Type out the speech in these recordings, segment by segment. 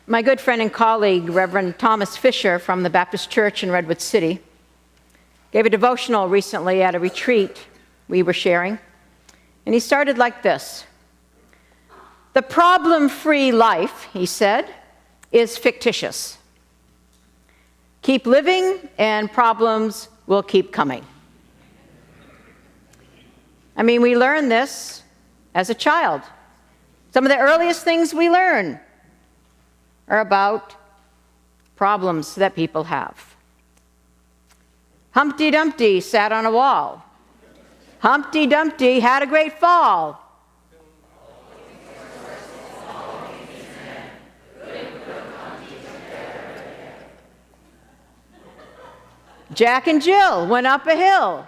My good friend and colleague, Reverend Thomas Fisher from the Baptist Church in Redwood City, gave a devotional recently at a retreat we were sharing, and he started like this. The problem-free life, he said, is fictitious. Keep living and problems will keep coming. I mean, we learn this as a child. Some of the earliest things we learn are about problems that people have. Humpty Dumpty sat on a wall. Humpty Dumpty had a great fall. Jack and Jill went up a hill.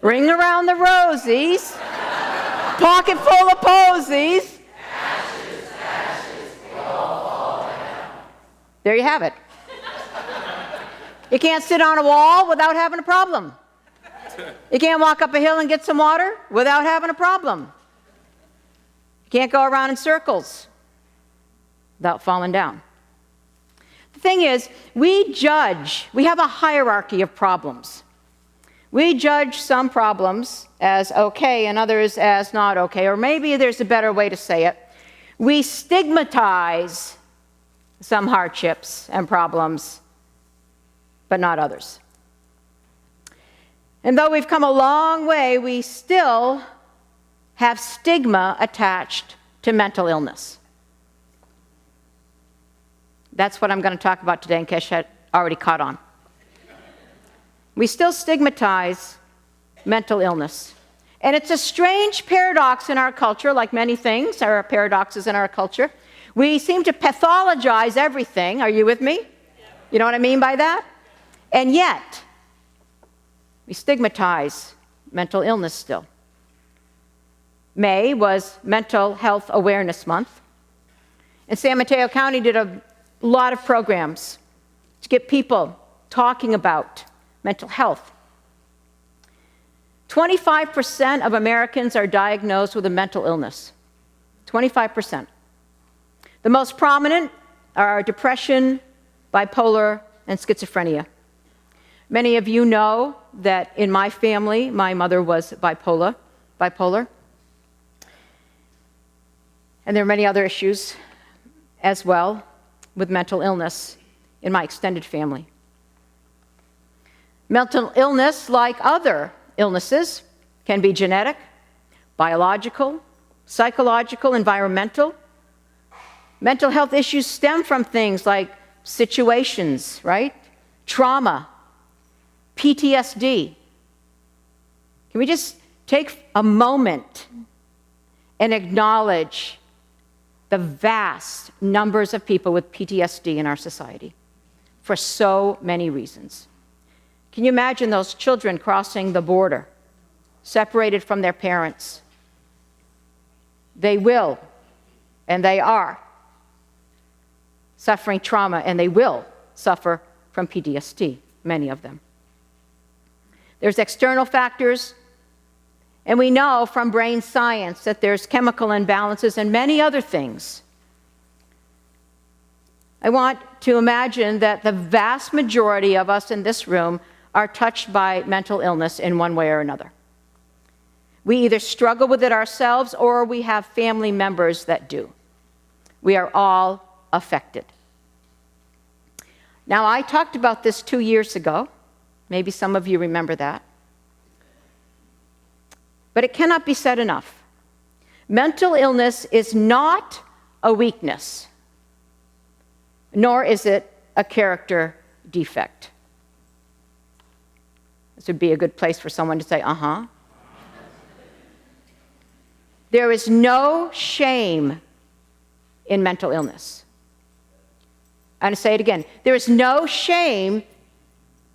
Ring around the rosies, pocket full of posies. Ashes, ashes, all fall down. There you have it. You can't sit on a wall without having a problem. You can't walk up a hill and get some water without having a problem. You can't go around in circles without falling down. The thing is, we have a hierarchy of problems. We judge some problems as okay and others as not okay, or maybe there's a better way to say it. We stigmatize some hardships and problems, but not others. And though we've come a long way, we still have stigma attached to mental illness. That's what I'm going to talk about today in case you had already caught on. We still stigmatize mental illness. And it's a strange paradox in our culture, like many things are paradoxes in our culture. We seem to pathologize everything. Are you with me? You know what I mean by that? And yet, we stigmatize mental illness still. May was Mental Health Awareness Month. And San Mateo County did a lot of programs to get people talking about mental health. 25% of Americans are diagnosed with a mental illness. 25%. The most prominent are depression, bipolar, and schizophrenia. Many of you know that in my family, my mother was bipolar. And there are many other issues as well with mental illness in my extended family. Mental illness, like other illnesses, can be genetic, biological, psychological, environmental. Mental health issues stem from things like situations, right? Trauma, PTSD. Can we just take a moment and acknowledge the vast numbers of people with PTSD in our society for so many reasons? Can you imagine those children crossing the border, separated from their parents? They will, and they are, suffering trauma, and they will suffer from PTSD, many of them. There's external factors, and we know from brain science that there's chemical imbalances and many other things. I want to imagine that the vast majority of us in this room are touched by mental illness in one way or another. We either struggle with it ourselves or we have family members that do. We are all affected. Now, I talked about this 2 years ago. Maybe some of you remember that. But it cannot be said enough. Mental illness is not a weakness, nor is it a character defect. This would be a good place for someone to say, uh-huh. There is no shame in mental illness. I'm going to say it again. There is no shame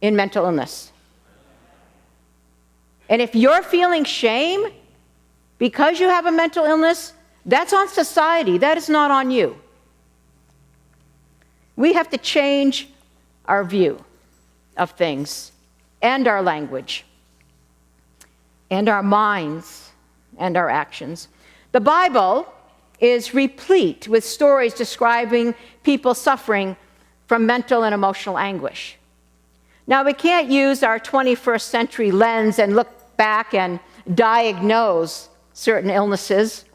in mental illness. And if you're feeling shame because you have a mental illness, that's on society. That is not on you. We have to change our view of things and our language and our minds and our actions. The Bible is replete with stories describing people suffering from mental and emotional anguish. Now, we can't use our 21st century lens and look back and diagnose certain illnesses,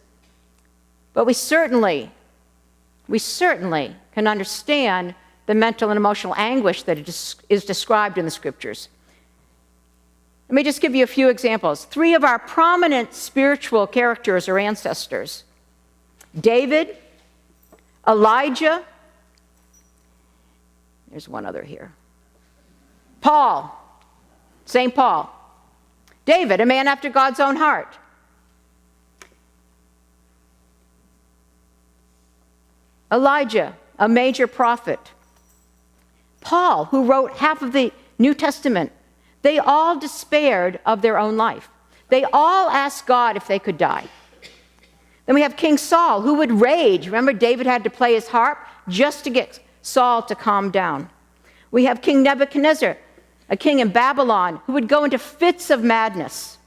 but we certainly can understand the mental and emotional anguish that is described in the scriptures. Let me just give you a few examples. 3 of our prominent spiritual characters or ancestors: David, Elijah, there's one other here, Paul, St. Paul. David, a man after God's own heart. Elijah, a major prophet. Paul, who wrote half of the New Testament. They all despaired of their own life. They all asked God if they could die. Then we have King Saul, who would rage. Remember, David had to play his harp just to get Saul to calm down. We have King Nebuchadnezzar, a king in Babylon, who would go into fits of madness.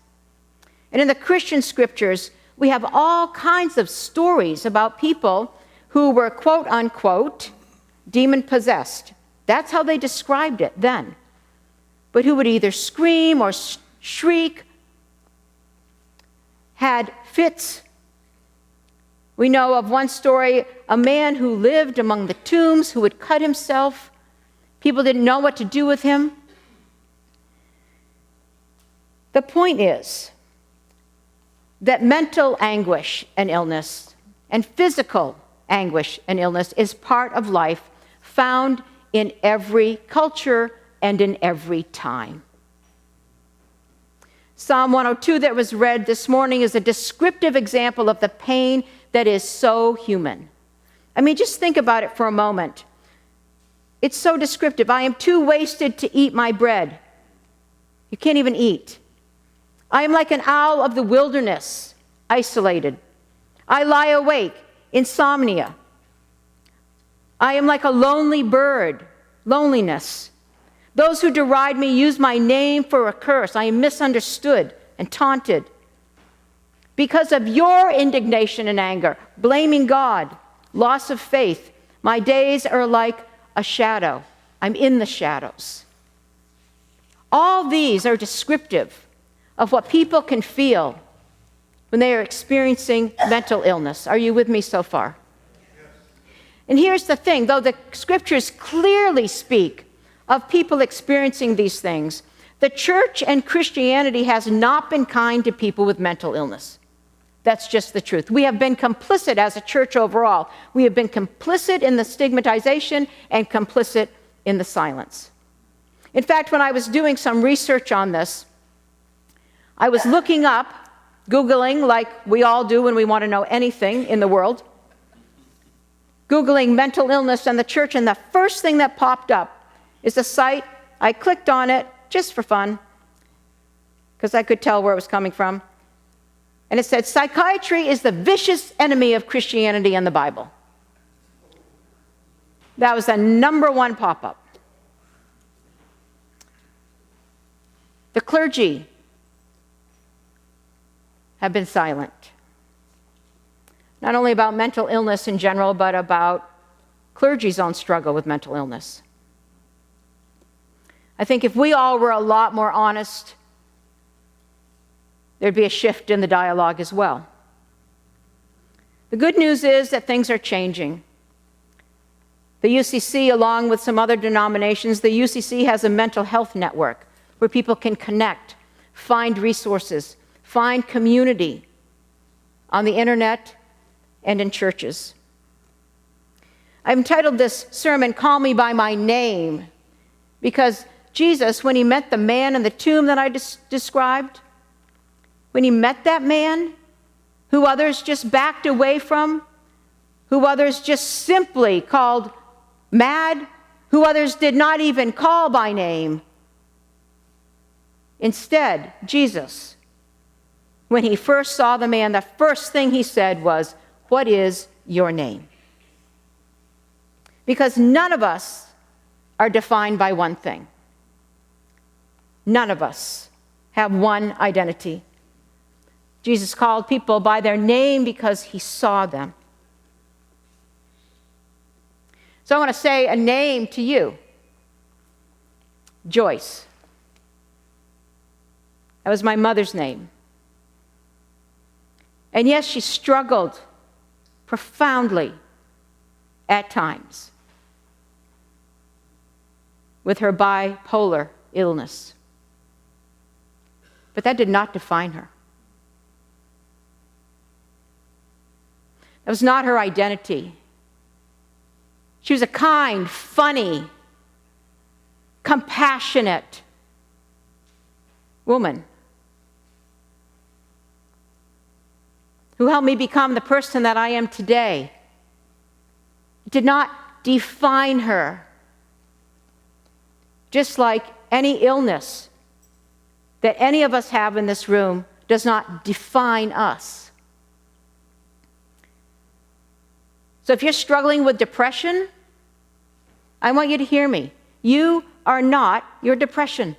And in the Christian scriptures, we have all kinds of stories about people who were, quote unquote, demon possessed. That's how they described it then. But who would either scream or shriek, had fits. We know of one story, a man who lived among the tombs, who would cut himself. People didn't know what to do with him. The point is that mental anguish and illness and physical anguish and illness is part of life, found in every culture and in every time. Psalm 102 that was read this morning is a descriptive example of the pain that is so human. I mean, just think about it for a moment. It's so descriptive. I am too wasted to eat my bread. You can't even eat. I am like an owl of the wilderness, isolated. I lie awake, insomnia. I am like a lonely bird, loneliness. Those who deride me use my name for a curse. I am misunderstood and taunted. Because of your indignation and anger, blaming God, loss of faith, my days are like a shadow. I'm in the shadows. All these are descriptive of what people can feel when they are experiencing mental illness. Are you with me so far? Yes. And here's the thing, though the scriptures clearly speak of people experiencing these things, the church and Christianity has not been kind to people with mental illness. That's just the truth. We have been complicit as a church overall. We have been complicit in the stigmatization and complicit in the silence. In fact, when I was doing some research on this, I was looking up, Googling, like we all do when we want to know anything in the world, Googling mental illness and the church, and the first thing that popped up is a site. I clicked on it just for fun, because I could tell where it was coming from. And it said, psychiatry is the vicious enemy of Christianity and the Bible. That was the #1 pop-up. The clergy have been silent. Not only about mental illness in general, but about clergy's own struggle with mental illness. I think if we all were a lot more honest, there'd be a shift in the dialogue as well. The good news is that things are changing. The UCC, along with some other denominations, the UCC has a mental health network where people can connect, find resources, find community on the internet and in churches. I've entitled this sermon, Call Me by My Name, because Jesus, when he met the man in the tomb that I described, when he met that man who others just backed away from, who others just simply called mad, who others did not even call by name, instead, Jesus, when he first saw the man, the first thing he said was, "What is your name?" Because none of us are defined by one thing. None of us have one identity. Jesus called people by their name because he saw them. So I want to say a name to you. Joyce. That was my mother's name. And yes, she struggled profoundly at times with her bipolar illness. But that did not define her. That was not her identity. She was a kind, funny, compassionate woman who helped me become the person that I am today. It did not define her. Just like any illness that any of us have in this room does not define us. So if you're struggling with depression, I want you to hear me. You are not your depression.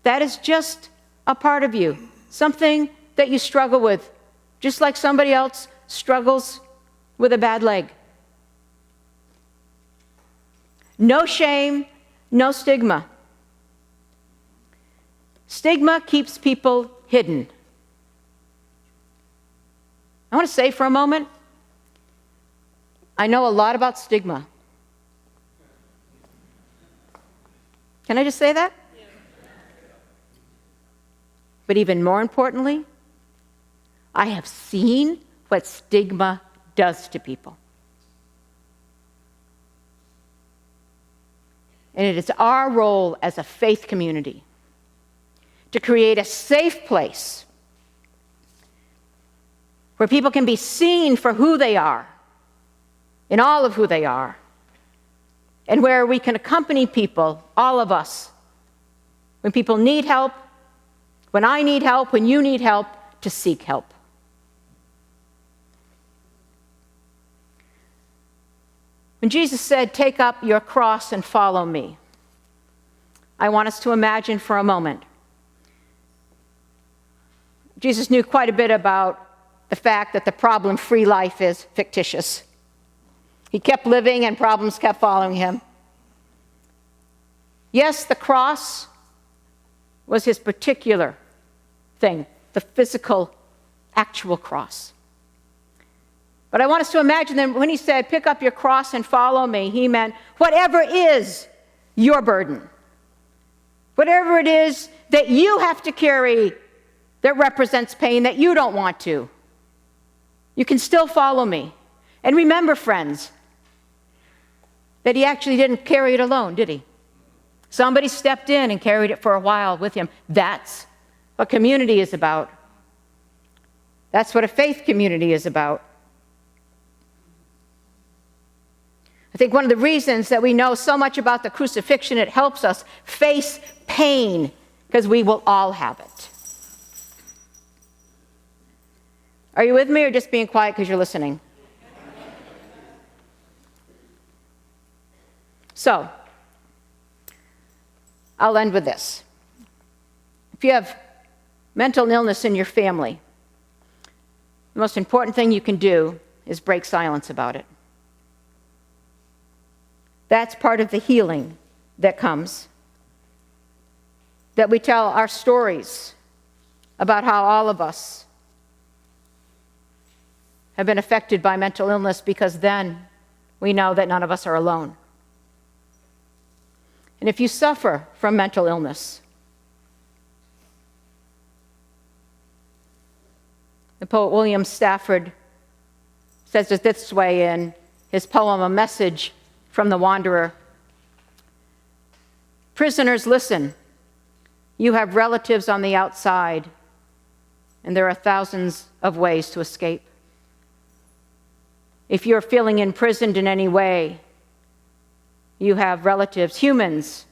That is just a part of you, something that you struggle with, just like somebody else struggles with a bad leg. No shame, no stigma. Stigma keeps people hidden. I want to say for a moment, I know a lot about stigma. Can I just say that? Yeah. But even more importantly, I have seen what stigma does to people. And it is our role as a faith community to create a safe place where people can be seen for who they are, in all of who they are, and where we can accompany people, all of us, when people need help, when I need help, when you need help, to seek help. When Jesus said, "Take up your cross and follow me," I want us to imagine for a moment. Jesus knew quite a bit about the fact that the problem-free life is fictitious. He kept living and problems kept following him. Yes, the cross was his particular thing, the physical, actual cross. But I want us to imagine that when he said, "Pick up your cross and follow me," he meant whatever is your burden, whatever it is that you have to carry that represents pain that you don't want to, you can still follow me. And remember, friends, that he actually didn't carry it alone, did he? Somebody stepped in and carried it for a while with him. That's what community is about. That's what a faith community is about. I think one of the reasons that we know so much about the crucifixion, it helps us face pain, because we will all have it. Are you with me, or just being quiet because you're listening? So, I'll end with this. If you have mental illness in your family, the most important thing you can do is break silence about it. That's part of the healing that comes. That we tell our stories about how all of us have been affected by mental illness, because then we know that none of us are alone. And if you suffer from mental illness, the poet William Stafford says it this way in his poem, A Message from the Wanderer. "Prisoners, listen. You have relatives on the outside, and there are thousands of ways to escape. If you're feeling imprisoned in any way, you have relatives, humans,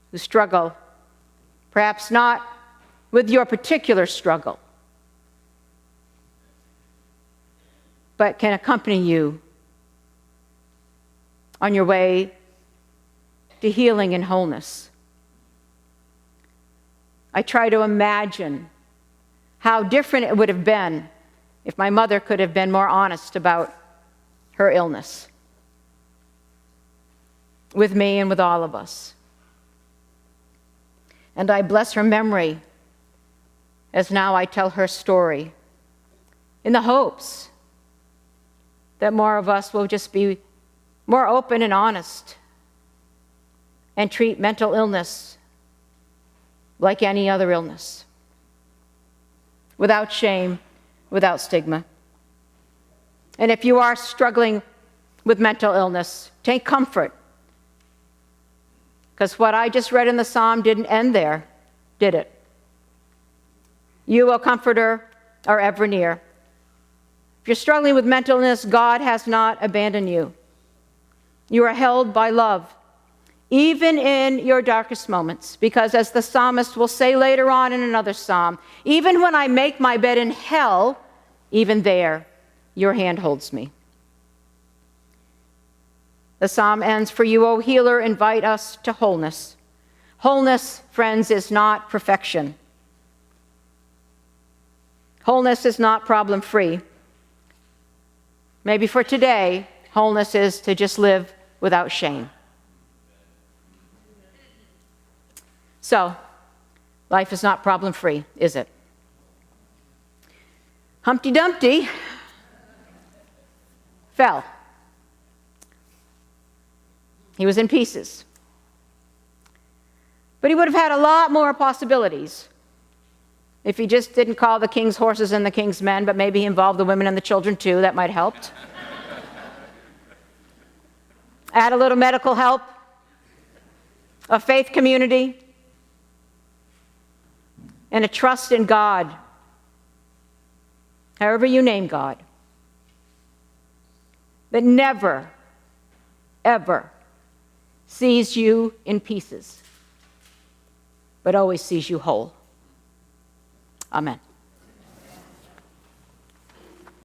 who struggle, perhaps not with your particular struggle, but can accompany you on your way to healing and wholeness. I try to imagine how different it would have been if my mother could have been more honest about her illness with me and with all of us. And I bless her memory as now I tell her story, in the hopes that more of us will just be more open and honest and treat mental illness like any other illness, without shame, without stigma. And if you are struggling with mental illness, take comfort, because what I just read in the psalm didn't end there, did it? You, O Comforter, are ever near. If you're struggling with mental illness, God has not abandoned you. You are held by love, even in your darkest moments, because as the psalmist will say later on in another psalm, even when I make my bed in hell, even there, your hand holds me. The psalm ends, for you, O healer, invite us to wholeness. Wholeness, friends, is not perfection. Wholeness is not problem-free. Maybe for today, wholeness is to just live without shame. So, life is not problem-free, is it? Humpty Dumpty fell. He was in pieces. But he would have had a lot more possibilities if he just didn't call the king's horses and the king's men, but maybe he involved the women and the children too. That might help. Add a little medical help, a faith community, and a trust in God, however you name God, that never, ever sees you in pieces, but always sees you whole. Amen.